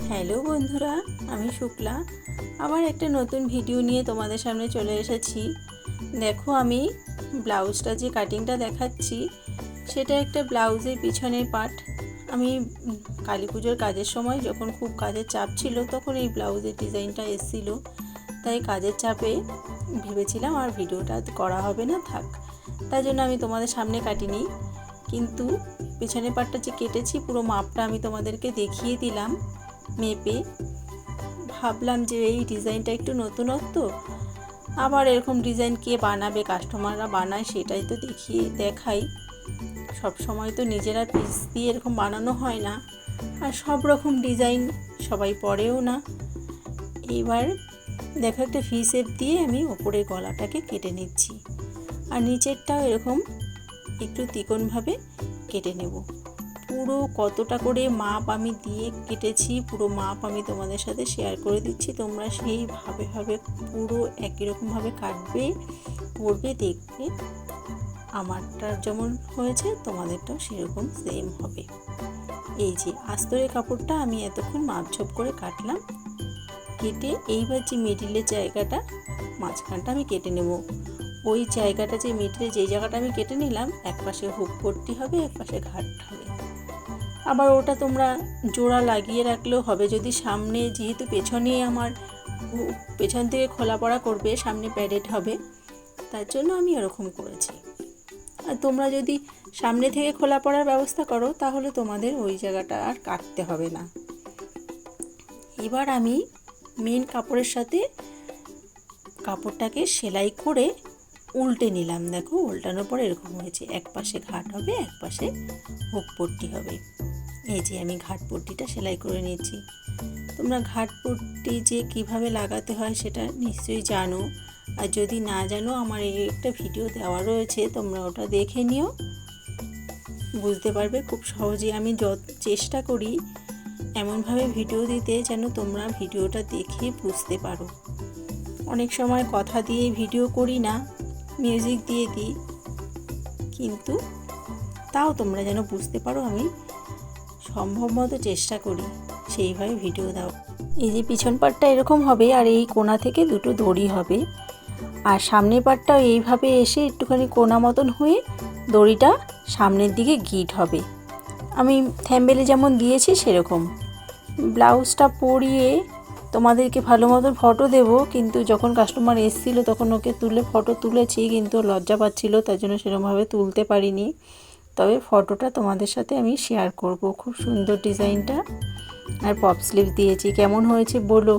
Hello বন্ধুরা, আমি শুক্লা আবার একটা নতুন ভিডিও নিয়ে তোমাদের সামনে চলে এসেছি। দেখো, আমি ব্লাউজটা যে কাটিংটা দেখাচ্ছি সেটা একটা ব্লাউজের পিছনের পার্ট। আমি কালী পুজোর কাজের সময় যখন খুব কাজের চাপ ছিল তখন এই ব্লাউজের ডিজাইনটা এসেছিল, তাই কাজের চাপে ভেবেছিলাম আর ভিডিওটা করা হবে না, থাক। তাই জন্য আমি তোমাদের সামনে কাটিনি, কিন্তু পেছনের পার্টটা যে কেটেছি পুরো মাপটা আমি তোমাদেরকে দেখিয়ে দিলাম মেপে। ভাবলাম যে এই ডিজাইনটা একটু নতুনত্ব, আবার এরকম ডিজাইন কে বানাবে, কাস্টমাররা বানায় সেটাই তো দেখাই। সব সময় তো নিজেরা পিস দিয়ে এরকম বানানো হয় না, আর সব রকম ডিজাইন সবাই পরেও না। এইবার দেখো, একটা ভি শেপ দিয়ে আমি ওপরের গলাটাকে কেটে নিচ্ছি, আর নিচেরটাও এরকম একটু তিকোণভাবে কেটে নেব। পুরো কতটা করে মাপ আমি দিয়ে কেটেছি পুরো মাপ আমি তোমাদের সাথে শেয়ার করে দিচ্ছি। তোমরা সেইভাবে পুরো একই রকমভাবে কাটবে, করবে, দেখবে আমারটা যেমন হয়েছে তোমাদেরটাও সেরকম সেম হবে। এই যে আস্তরের কাপড়টা আমি এতক্ষণ মাপঝোপ করে কাটলাম, কেটে এইবার যে মিডিলের জায়গাটা, মাঝখানটা আমি কেটে নেব। ওই জায়গাটা যে মিডিলে যে জায়গাটা আমি কেটে নিলাম, এক পাশে হুক পট্টি হবে, এক পাশে ঘাট হবে। আবার ওটা তোমরা জোড়া লাগিয়ে রাখলেও হবে, যদি সামনে, যেহেতু পেছনে আমার পেছন থেকে খোলা পড়া করবে, সামনে প্যাডেড হবে, তার জন্য আমি এরকম করেছি। আর তোমরা যদি সামনে থেকে খোলা পড়ার ব্যবস্থা করো তাহলে তোমাদের ওই জায়গাটা আর কাটতে হবে না। এবার আমি মেন কাপড়ের সাথে কাপড়টাকে সেলাই করে উল্টে নিলাম। দেখো, উল্টানোর পর এরকম হয়েছে, এক পাশে ঘাট হবে, এক পাশে হুক পট্টি হবে। এই যে আমি ঘাট পট্টিটা সেলাই করে নিচ্ছি। তোমরা ঘাট পট্টি যে কিভাবে লাগাতে হয় সেটা নিশ্চয়ই জানো, আর যদি না জানো আমার এই একটা ভিডিও দেওয়া রয়েছে, তোমরা ওটা দেখে নিও, বুঝতে পারবে খুব সহজেই। আমি চেষ্টা করি এমনভাবে ভিডিও দিতে যেন তোমরা ভিডিওটা দেখে বুঝতে পারো। অনেক সময় কথা দিয়ে ভিডিও করি না, মিউজিক দিয়ে দিই, কিন্তু তাও তোমরা যেন বুঝতে পারো আমি সম্ভব মতো চেষ্টা করি সেইভাবে ভিডিও দাও। এই যে পিছন পাটটা এরকম হবে, আর এই কোণা থেকে দুটো দড়ি হবে, আর সামনের পাটটাও এইভাবে এসে একটুখানি কোণা মতন হয়ে দড়িটা সামনের দিকে গিট হবে। আমি থ্যাম্বেলে যেমন দিয়েছি সেরকম। ব্লাউজটা পরিয়ে তোমাদেরকে ভালো মতন ফটো দেব, কিন্তু যখন কাস্টমার এসেছিলো তখন ওকে ফটো তুলেছি, কিন্তু লজ্জা পাচ্ছিলো, তার জন্য সেরকমভাবে তুলতে পারিনি। তবে ফটোটা তোমাদের সাথে আমি শেয়ার করব। খুব সুন্দর ডিজাইনটা, আর পপ স্লিভ দিয়েছি। কেমন হয়েছে বলো।